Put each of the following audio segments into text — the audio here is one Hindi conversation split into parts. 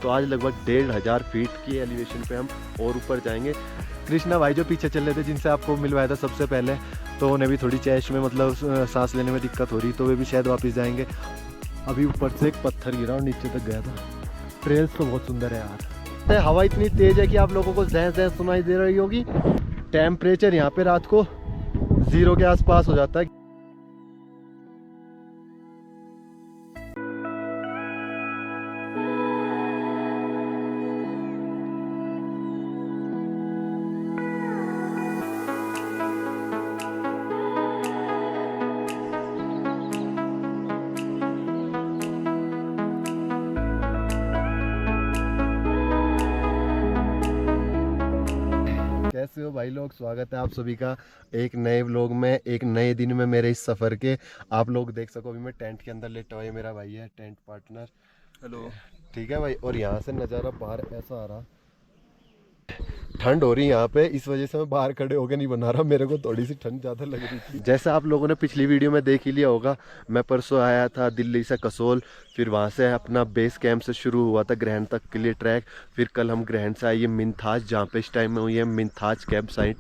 तो आज लगभग 1500 फीट की एलिवेशन पे हम और ऊपर जाएंगे। कृष्णा भाई जो पीछे चल रहे थे, जिनसे आपको मिलवाया था सबसे पहले, तो उन्हें भी थोड़ी चैश में मतलब सांस लेने में दिक्कत हो रही, तो वे भी शायद वापस जाएंगे। अभी ऊपर से एक पत्थर गिरा और नीचे तक गया था। ट्रेल्स तो बहुत सुंदर है यार। हवा इतनी तेज है कि आप लोगों को जैं जैं सुनाई दे रही होगी। टेम्परेचर यहाँ पे रात को 0 के आसपास हो जाता है। कैसे हो भाई लोग, स्वागत है आप सभी का एक नए व्लॉग में, एक नए दिन में मेरे इस सफ़र के। आप लोग देख सको अभी मैं टेंट के अंदर लेटा हुआ, ये मेरा भाई है टेंट पार्टनर। हेलो। ठीक है भाई। और यहाँ से नज़ारा बाहर ऐसा आ रहा, ठंड हो रही है यहाँ पे, इस वजह से मैं बाहर खड़े होकर नहीं बना रहा, मेरे को थोड़ी सी ठंड ज़्यादा लग रही थी। जैसे आप लोगों ने पिछली वीडियो में देख ही लिया होगा, मैं परसों आया था दिल्ली से कसोल, फिर वहाँ से अपना बेस कैंप से शुरू हुआ था ग्रहण तक के लिए ट्रैक। फिर कल हम ग्रहण से आइए मिनथाज, जहाँ पे इस टाइम में हुई है मिनथाज कैंप साइट।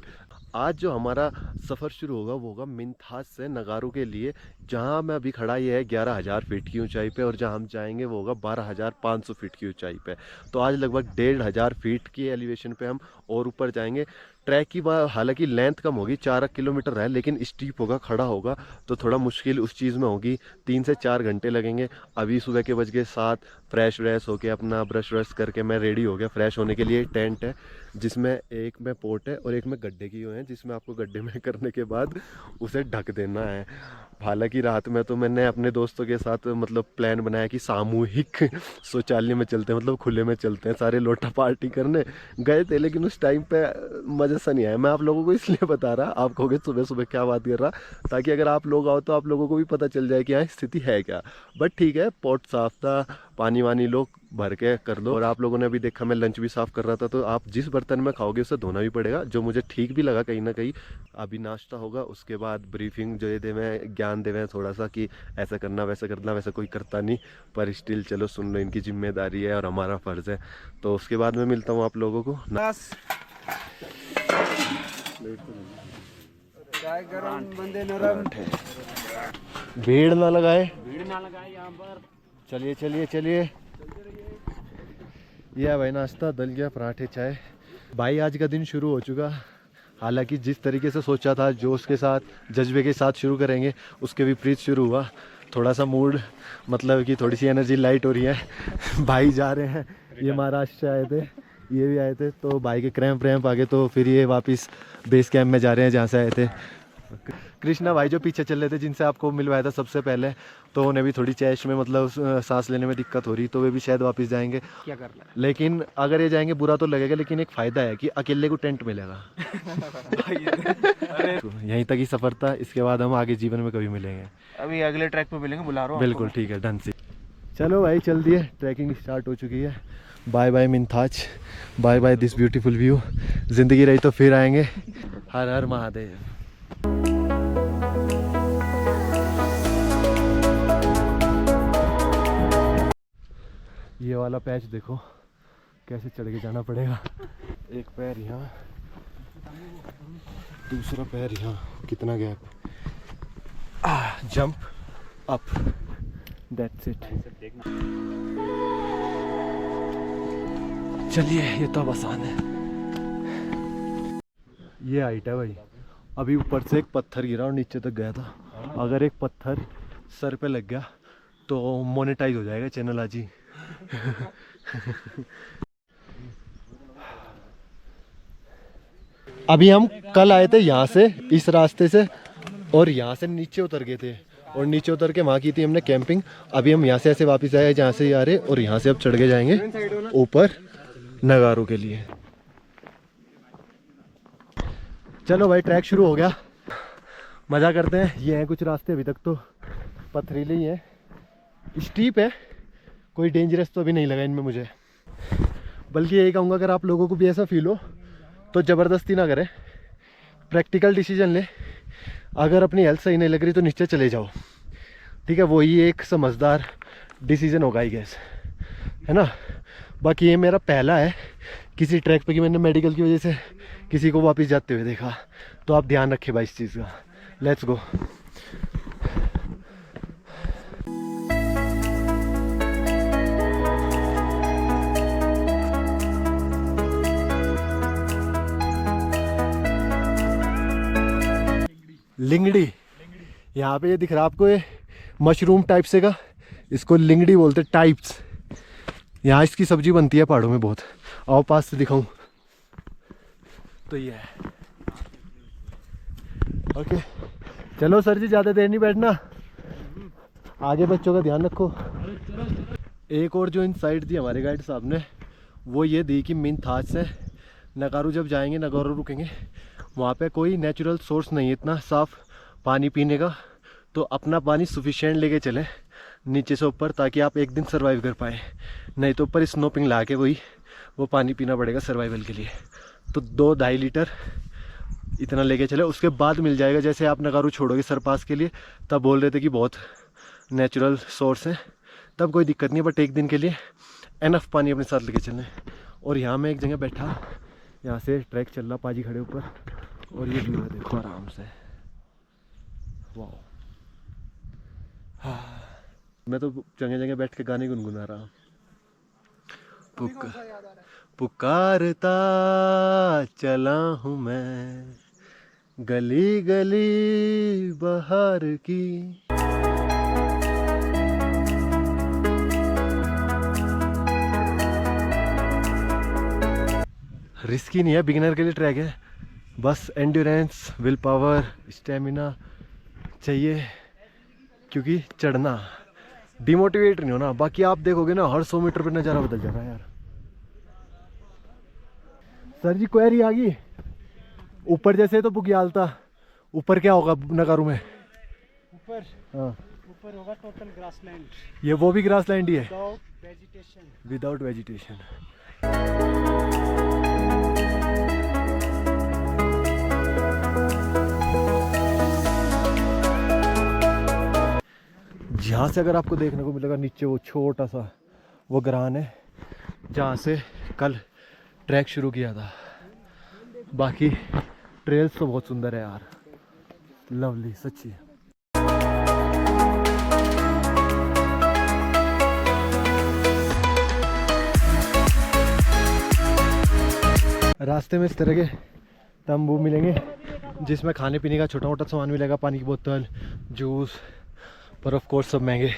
आज जो हमारा सफ़र शुरू होगा वो होगा मिनथाज से नगारू के लिए, जहाँ मैं अभी खड़ा ये है 11,000 फीट की ऊंचाई पे, और जहाँ हम जाएंगे वो होगा 12,500 फीट की ऊंचाई पे। तो आज लगभग 1500 फीट की एलिवेशन पे हम और ऊपर जाएंगे। ट्रैक की बात हालांकि लेंथ कम होगी, 4 किलोमीटर है, लेकिन स्टीप होगा, खड़ा होगा, तो थोड़ा मुश्किल उस चीज़ में होगी। 3 से 4 घंटे लगेंगे। अभी सुबह के बज गए 7, फ्रेश व्रेश होके अपना ब्रश व्रश करके मैं रेडी हो गया फ्रेश होने के लिए। टेंट है जिसमें एक में पोट है और एक में गड्ढे की है, जिसमें आपको गड्ढे में करने के बाद उसे ढक देना है। हालांकि रात में तो मैंने अपने दोस्तों के साथ मतलब प्लान बनाया कि सामूहिक शौचालय में चलते हैं, मतलब खुले में चलते हैं, सारे लोटा पार्टी करने गए थे, लेकिन उस टाइम पे मज़ा सा नहीं आया। मैं आप लोगों को इसलिए बता रहा, आप कहोगे सुबह सुबह क्या बात कर रहा, ताकि अगर आप लोग आओ तो आप लोगों को भी पता चल जाए कि यहाँ स्थिति है क्या। बट ठीक है, पोट साफ था, पानी वानी लोग भर के कर दो। और आप लोगों ने अभी देखा मैं लंच भी साफ़ कर रहा था, तो आप जिस बर्तन में खाओगे उसे धोना भी पड़ेगा, जो मुझे ठीक भी लगा कहीं ना कहीं। अभी नाश्ता होगा, उसके बाद ब्रीफिंग जो ये देवें, ज्ञान देवें थोड़ा सा कि ऐसा करना वैसा करना, वैसा कोई करता नहीं, पर स्टिल चलो सुन लो, इनकी जिम्मेदारी है और हमारा फ़र्ज़ है। तो उसके बाद मैं मिलता हूँ आप लोगों को। भीड़ ना लगाए, यहाँ पर। चलिए चलिए चलिए। यह भाई नाश्ता, दलिया, पराठे, चाय। भाई आज का दिन शुरू हो चुका। हालांकि जिस तरीके से सोचा था, जोश के साथ, जज्बे के साथ शुरू करेंगे, उसके विपरीत शुरू हुआ। थोड़ा सा मूड मतलब कि थोड़ी सी एनर्जी लाइट हो रही है। भाई जा रहे हैं, ये महाराष्ट्र से आए थे, ये भी आए थे, तो भाई के क्रैम्प व्रैम्प आ गए, तो फिर ये वापस बेस कैंप में जा रहे हैं जहाँ से आए थे। कृष्णा भाई जो पीछे चल रहे थे, जिनसे आपको मिलवाया था सबसे पहले, तो उन्हें भी थोड़ी चैश में मतलब सांस लेने में दिक्कत हो रही, तो वे भी शायद वापस जाएंगे। क्या करना है? लेकिन अगर ये जाएंगे बुरा तो लगेगा, लेकिन एक फ़ायदा है कि अकेले को टेंट मिलेगा। यहीं तक ही सफ़र था, इसके बाद हम आगे जीवन में कभी मिलेंगे। अभी अगले ट्रैक पे मिलेंगे, बुला रहा हूँ। बिल्कुल ठीक है, डन से। चलो भाई चल दिए, ट्रैकिंग स्टार्ट हो चुकी है। बाय बाय मिनथाज, bye bye this beautiful view. ज़िंदगी रही तो फिर आएंगे। हर हर महादेव। ये वाला पैच देखो कैसे चढ़ के जाना पड़ेगा। एक पैर यहाँ, दूसरा पैर यहाँ, कितना gap. Jump up, that's it. चलिए, ये तो अब आसान है। ये हाइट है भाई। अभी ऊपर से एक पत्थर गिरा और नीचे तक गया था। अगर एक पत्थर सर पे लग गया तो मोनेटाइज हो जाएगा चैनल आज ही। अभी हम कल आए थे यहाँ से, इस रास्ते से, और यहाँ से नीचे उतर गए थे, और नीचे उतर के वहाँ की थी हमने कैंपिंग। अभी हम यहाँ से ऐसे वापस आए जहाँ से आ रहे, और यहाँ से अब चढ़ के जाएंगे ऊपर नगारों के लिए। चलो भाई ट्रैक शुरू हो गया, मज़ा करते हैं। ये हैं कुछ रास्ते, अभी तक तो पथरीले ही हैं, स्टीप है, कोई डेंजरस तो अभी नहीं लगा इनमें मुझे। बल्कि यही कहूँगा, अगर आप लोगों को भी ऐसा फील हो तो ज़बरदस्ती ना करें, प्रैक्टिकल डिसीजन ले। अगर अपनी हेल्थ सही नहीं लग रही तो नीचे चले जाओ, ठीक है? वही एक समझदार डिसीजन होगा आई गेस, है ना? बाकी ये मेरा पहला है किसी ट्रैक पे कि मैंने मेडिकल की वजह से किसी को वापस जाते हुए देखा, तो आप ध्यान रखें भाई इस चीज़ का। Let's go. लिंगड़ी, यहाँ पे ये दिख रहा है आपको, ये मशरूम टाइप से का, इसको लिंगड़ी बोलते टाइप्स। यहाँ इसकी सब्जी बनती है पहाड़ों में बहुत। आओ पास से दिखाऊं तो ये है। ओके चलो सर जी, ज़्यादा देर नहीं बैठना, आगे बच्चों का ध्यान रखो। एक और जो इनसाइट दी हमारे गाइड साहब ने, वो ये दी कि मिनथाज से नगारू जब जाएंगे, नगारू रुकेंगे, वहाँ पे कोई नेचुरल सोर्स नहीं है इतना साफ़ पानी पीने का, तो अपना पानी सफिशिएंट लेके चलें नीचे से ऊपर, ताकि आप एक दिन सर्वाइव कर पाए। नहीं तो ऊपर स्नोपिंग ला के वो पानी पीना पड़ेगा सर्वाइवल के लिए। तो 2-2.5 लीटर इतना लेके चले, उसके बाद मिल जाएगा। जैसे आप नगारू छोड़ोगे सरपास के लिए, तब बोल रहे थे कि बहुत नेचुरल सोर्स है, तब कोई दिक्कत नहीं, बट एक दिन के लिए एनफ पानी अपने साथ लेके चलें। और यहाँ मैं एक जगह बैठा, यहाँ से ट्रैक चल रहा, पाजी खड़े ऊपर, और ये व्यू है देखो आराम से। वाह, मैं तो जगह जगह बैठ के गाने गुनगुना रहा हूँ। पुकारता चला हूँ मैं गली गली बहार की। रिस्की नहीं है, बिगिनर के लिए ट्रैक है, बस एंड्योरेंस, विल पावर, स्टेमिना चाहिए, क्योंकि चढ़ना, डिमोटिवेट नहीं होना। बाकी आप देखोगे ना, हर 100 मीटर पे नज़ारा बदल जा रहा है यार। सर जी क्वेरी आ गई, ऊपर जैसे तो बुग्याल था, ऊपर क्या होगा नगारू में? ऊपर, हाँ ऊपर होगा टोटल ग्रासलैंड, ये वो भी ग्रासलैंड ही है, वेजिटेशन। Without vegetation. यहाँ से अगर आपको देखने को मिलेगा नीचे वो छोटा सा वो ग्रान है, जहाँ से कल ट्रैक शुरू किया था। बाकी ट्रेल्स तो बहुत सुंदर है यार, लवली सच्ची। रास्ते में इस तरह के तंबू मिलेंगे, जिसमें खाने पीने का छोटा मोटा सामान मिलेगा, पानी की बोतल, जूस, पर ऑफ कोर्स सब महंगे।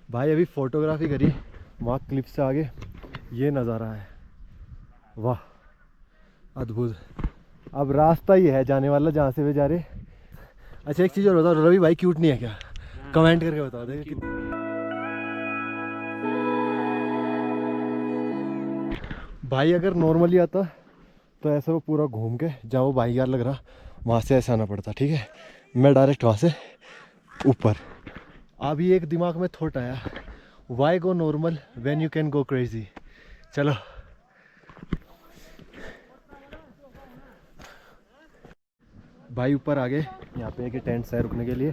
भाई अभी फोटोग्राफी करी वहाँ क्लिप से आगे, ये नज़ारा है, वाह अद्भुत। अब रास्ता ही है जाने वाला जहाँ से वे जा रहे। अच्छा एक चीज़ और बताओ, रवि भाई क्यूट नहीं है क्या? कमेंट करके बताओ दे। भाई अगर नॉर्मली आता तो ऐसे वो पूरा घूम के जहाँ वो भाई यार लग रहा, वहाँ से ऐसे आना पड़ता, ठीक है। मैं डायरेक्ट वहाँ से ऊपर। अभी एक दिमाग में थॉट आया, why go normal when you can go crazy. चलो भाई ऊपर आ गए, यहाँ पे एक टेंट है रुकने के लिए।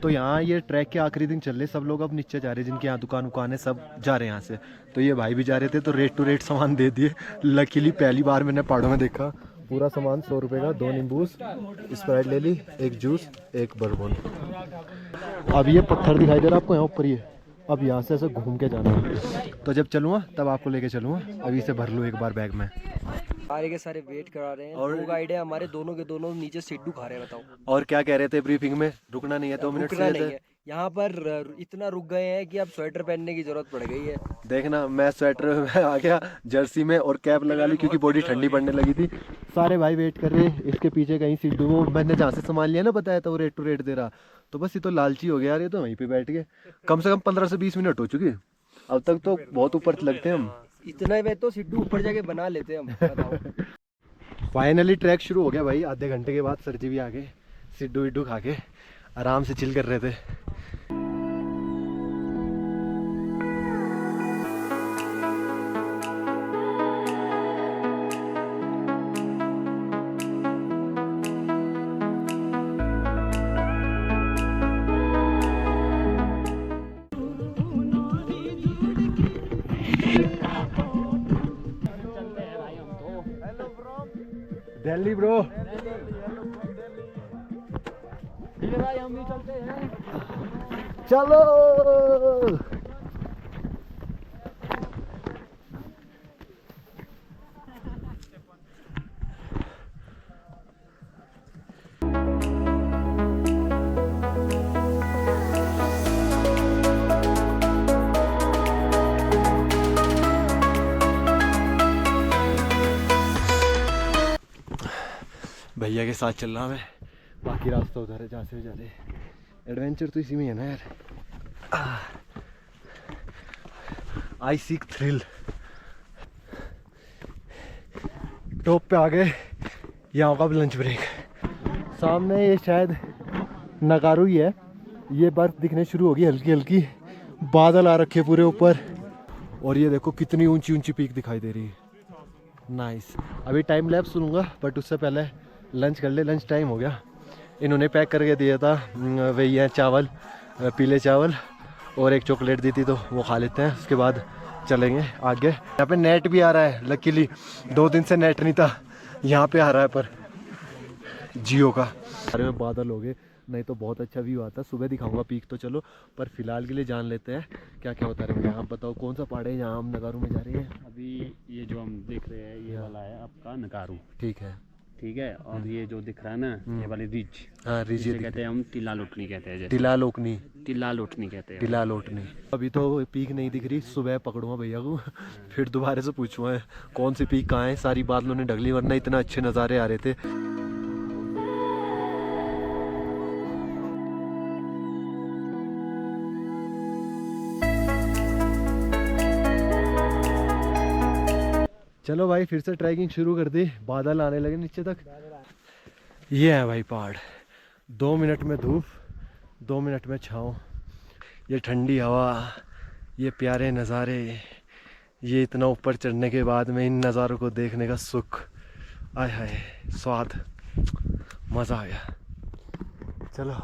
तो यहाँ ये ट्रैक के आखिरी दिन चल रहे, सब लोग अब नीचे जा रहे हैं, जिनके यहाँ दुकान है सब जा रहे हैं यहाँ से। तो ये भाई भी जा रहे थे, तो रेट टू रेट सामान दे दिए। लकीली पहली बार मैंने पहाड़ों में देखा पूरा सामान 100 रुपये का, 2 नींबू, स्प्राइट ले ली, एक जूस, एक बर्बन। अब ये पत्थर दिखाई दे रहा है आपको यहाँ ऊपर, ये अब यहाँ से ऐसे घूम के जाना है। तो जब चलूँगा तब आपको लेके चलूँगा, अभी से भर लूँ एक बार बैग में। सारे के सारे वेट करा रहे हैं, और 2 गाइड है हमारे, दोनों के दोनों नीचे सिड्डू खा रहे हैं। बताओ और क्या कह रहे थे ब्रीफिंग में? रुकना नहीं है, 2 मिनट रुकना नहीं है यहाँ पर, इतना रुक गए हैं कि अब स्वेटर पहनने की जरूरत पड़ गई है। देखना मैं स्वेटर में आ गया, जर्सी में, और कैप लगा ली क्योंकि बॉडी ठंडी पड़ने लगी थी। सारे भाई वेट कर रहे हैं, इसके पीछे कहीं सिड्डू, वो मैंने जहाँ से सामान लिया ना बताया था, वो रेट टू रेट दे रहा। तो बस ये तो लालची हो गया यार, ये तो वहीं पे बैठ गए। कम से कम 15 से 20 मिनट हो चुकी, अब तक तो बहुत ऊपर लगते हैं हम। इतना में तो सिड्डू ऊपर जाके बना लेते हम। बताओ। फाइनली ट्रैक शुरू हो गया भाई, आधे घंटे के बाद सर जी भी आ गए, सिड्डू विड्डू खा के आराम से चिल कर रहे थे। दिल्ली ब्रो। चलो भैया के साथ चल रहा मैं, बाकी रास्ता उधर है जहाँ से भी जा रहे। एडवेंचर तो इसी में है ना यार। आई सीक थ्रिल। टॉप पे आ गए, यहाँ का लंच ब्रेक। सामने ये शायद नगारू ही है, ये बर्फ दिखने शुरू होगी हल्की हल्की, बादल आ रखे पूरे ऊपर, और ये देखो कितनी ऊंची ऊंची पीक दिखाई दे रही है। नाइस। अभी टाइम लैप्स सुनूंगा बट उससे पहले लंच कर ले, लंच टाइम हो गया। इन्होंने पैक करके दिया था वही है चावल, पीले चावल, और एक चॉकलेट दी थी तो वो खा लेते हैं, उसके बाद चलेंगे आगे। यहाँ पे नेट भी आ रहा है, लकीली 2 दिन से नेट नहीं था, यहाँ पे आ रहा है पर जियो का। अरे में बादल हो गए, नहीं तो बहुत अच्छा व्यू आता। सुबह दिखाऊंगा पीक तो चलो, पर फिलहाल के लिए जान लेते हैं क्या क्या होता है। आप बताओ कौन सा पहाड़ है जहाँ हम नगारू में जा रहे हैं? अभी ये जो हम देख रहे हैं ये वाला है आपका नगारू। ठीक है, ठीक है। और ये जो दिख रहा है ना ये वाली रिज, हाँ रिज जिसे कहते हैं हम टिला लोटनी कहते हैं। जैसे टिला लोटनी, टिला लोटनी कहते हैं। टिला लोटनी। अभी तो पीक नहीं दिख रही, सुबह पकड़ूंगा भैया को फिर दोबारा से पूछूंगा कौन सी पीक कहाँ है। सारी बादलों ने ढक ली, वरना इतना अच्छे नज़ारे आ रहे थे। चलो भाई फिर से ट्रैकिंग शुरू कर दी, बादल आने लगे नीचे तक। ये है भाई पहाड़, 2 मिनट में धूप, 2 मिनट में छाँव, ये ठंडी हवा, ये प्यारे नज़ारे, ये इतना ऊपर चढ़ने के बाद में इन नज़ारों को देखने का सुख, आय हाय स्वाद, मज़ा आ गया। चलो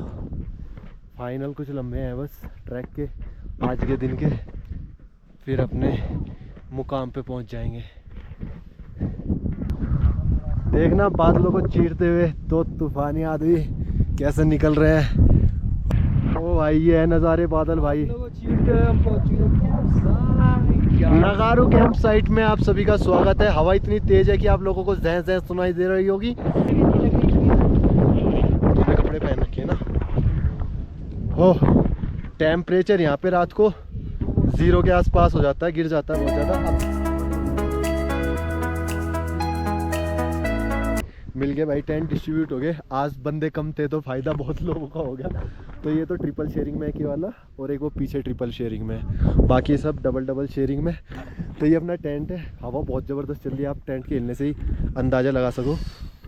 फाइनल कुछ लम्हे हैं बस ट्रैक के, आज के दिन के, फिर अपने मुकाम पे पहुंच जाएंगे। देखना बादलों को चीरते हुए 2 तूफानी आदमी कैसे निकल रहे हैं। ओ भाई ये है नज़ारे, बादल भाई। नगारू कैंप साइट में आप सभी का स्वागत है। हवा इतनी तेज है कि आप लोगों को जैं जैं सुनाई दे रही होगी। तो कपड़े पहन रखे ना। हो टेम्परेचर यहाँ पे रात को 0 के आसपास हो जाता है, गिर जाता है बहुत ज़्यादा। मिल गए भाई, टेंट डिस्ट्रीब्यूट हो गए। आज बंदे कम थे तो फ़ायदा बहुत लोगों का हो गया। तो ये तो ट्रिपल शेयरिंग में एक ही वाला, और एक वो पीछे ट्रिपल शेयरिंग में, बाकी सब डबल डबल शेयरिंग में। तो ये अपना टेंट है, हवा बहुत ज़बरदस्त चल रही है, आप टेंट के हिलने से ही अंदाज़ा लगा सको।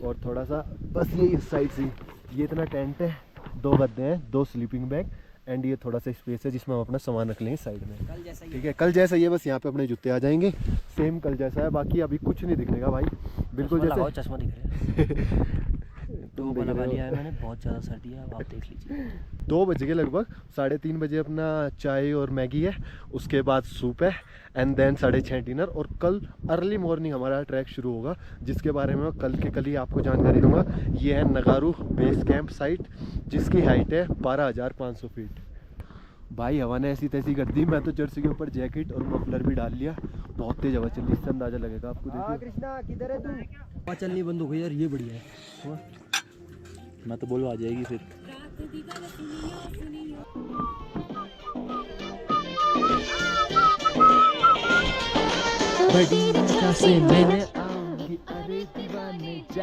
और थोड़ा सा बस ये इस साइड से, ये इतना टेंट है, 2 गद्दे हैं, 2 स्लीपिंग बैग, एंड ये थोड़ा सा स्पेस है जिसमें हम अपना सामान रख लेंगे साइड में। ठीक है, कल जैसा ही है, बस यहाँ पे अपने जूते आ जाएंगे, सेम कल जैसा है। बाकी अभी कुछ नहीं दिखने का भाई, बिल्कुल जैसे चश्मा दिख रहा है। तुम तो लगा लिया है मैंने, बहुत ज़्यादा सर्दी है, आप देख लीजिए। 2 बज के लगभग, 3:30 बजे अपना चाय और मैगी है, उसके बाद सूप है, एंड देन 6:30 डिनर। और कल अर्ली मॉर्निंग हमारा ट्रैक शुरू होगा, जिसके बारे में मैं कल ही आपको जानकारी दूंगा। ये है नगारू बेस कैंप साइट, जिसकी हाइट है 12,500 फीट। भाई हवा ने ऐसी तैसी कर दी, मैं तो जर्सी के ऊपर जैकेट और मफलर भी डाल लिया। बहुत तेज हवा चल रही, इससे अंदाजा लगेगा आपको। देखिए कृष्णा किधर है तू? हवा चलनी बंद हो गई यार, ये बढ़िया है। मैं तो बोलो आ जाएगी फिर। से मैंने आऊंगी, अरे दीवाने जा।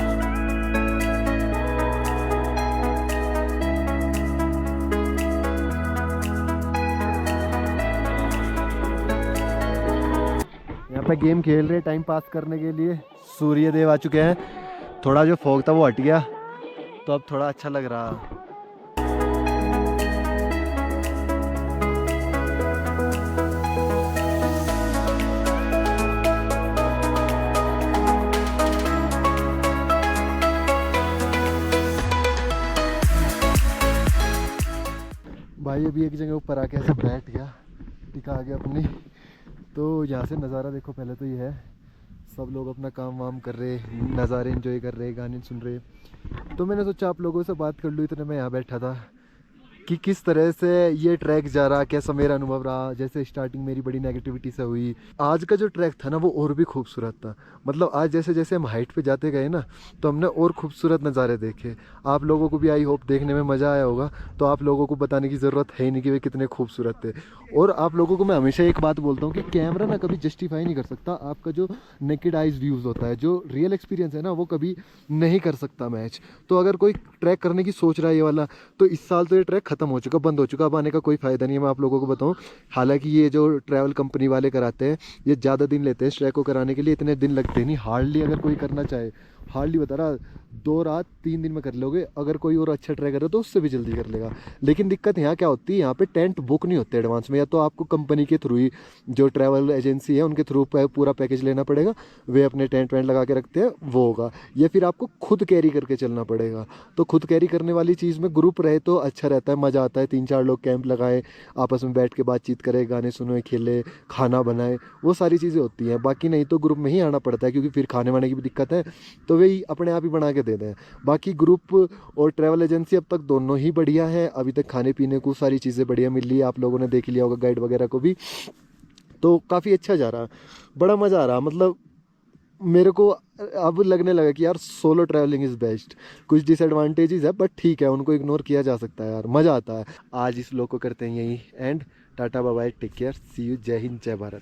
यहाँ पे गेम खेल रहे टाइम पास करने के लिए। सूर्य देव आ चुके हैं, थोड़ा जो फॉग था वो हट गया, तो अब थोड़ा अच्छा लग रहा। भाई अभी एक जगह ऊपर आके ऐसे बैठ गया, टिका आ गया अपनी। तो यहाँ से नज़ारा देखो, पहले तो ये है सब लोग अपना काम वाम कर रहे, नज़ारे एंजॉय कर रहे, गाने सुन रहे। तो मैंने सोचा आप लोगों से बात कर लूँ, इतने मैं यहाँ बैठा था कि किस तरह से ये ट्रैक जा रहा, कैसा मेरा अनुभव रहा। जैसे स्टार्टिंग मेरी बड़ी नेगेटिविटी से हुई, आज का जो ट्रैक था ना वो और भी खूबसूरत था। मतलब आज जैसे जैसे हम हाइट पे जाते गए ना तो हमने और खूबसूरत नज़ारे देखे। आप लोगों को भी आई होप देखने में मज़ा आया होगा। तो आप लोगों को बताने की ज़रूरत है ही नहीं कि वे कितने खूबसूरत थे। और आप लोगों को मैं हमेशा एक बात बोलता हूँ कि कैमरा ना कभी जस्टिफाई नहीं कर सकता आपका जो नेकेड आइज व्यूज़ होता है, जो रियल एक्सपीरियंस है ना वो कभी नहीं कर सकता मैच। तो अगर कोई ट्रैक करने की सोच रहा है ये वाला, तो इस साल तो ये ट्रैक खत्म हो चुका, बंद हो चुका, अब आने का कोई फ़ायदा नहीं है। मैं आप लोगों को बताऊं, हालांकि ये जो ट्रैवल कंपनी वाले कराते हैं ये ज़्यादा दिन लेते हैं इस ट्रैक को कराने के लिए, इतने दिन लगते नहीं। हार्डली अगर कोई करना चाहे, हार्डली बता रहा 2 रात 3 दिन में कर लोगे। अगर कोई और अच्छा ट्रैकर है तो उससे भी जल्दी कर लेगा। लेकिन दिक्कत यहाँ क्या होती है, यहाँ पे टेंट बुक नहीं होते एडवांस में, या तो आपको कंपनी के थ्रू ही, जो ट्रैवल एजेंसी है उनके थ्रू पूरा पैकेज लेना पड़ेगा, वे अपने टेंट वेंट लगा के रखते हैं वो होगा, या फिर आपको खुद कैरी करके चलना पड़ेगा। तो खुद कैरी करने वाली चीज़ में ग्रुप रहे तो अच्छा रहता है, मज़ा आता है। 3-4 लोग कैंप लगाए, आपस में बैठ के बातचीत करें, गाने सुने, खेले, खाना बनाए, वो सारी चीज़ें होती हैं। बाकी नहीं तो ग्रुप में ही आना पड़ता है, क्योंकि फिर खाने वाने की भी दिक्कत है, तो वही अपने आप ही बना के दे दें। बाकी ग्रुप और ट्रैवल एजेंसी अब तक दोनों ही बढ़िया है। अभी तक खाने पीने को सारी चीज़ें बढ़िया मिल रही है, आप लोगों ने देख लिया होगा गाइड वगैरह को भी। तो काफ़ी अच्छा जा रहा, बड़ा मज़ा आ रहा। मतलब मेरे को अब लगने लगा कि यार सोलो ट्रैवलिंग इज़ बेस्ट। कुछ डिसएडवांटेजेस है बट ठीक है, उनको इग्नोर किया जा सकता है यार, मज़ा आता है। आज इस व्लॉग को करते हैं यहीं end. Tata bye bye, take care, see you, जय हिंद, जय भारत।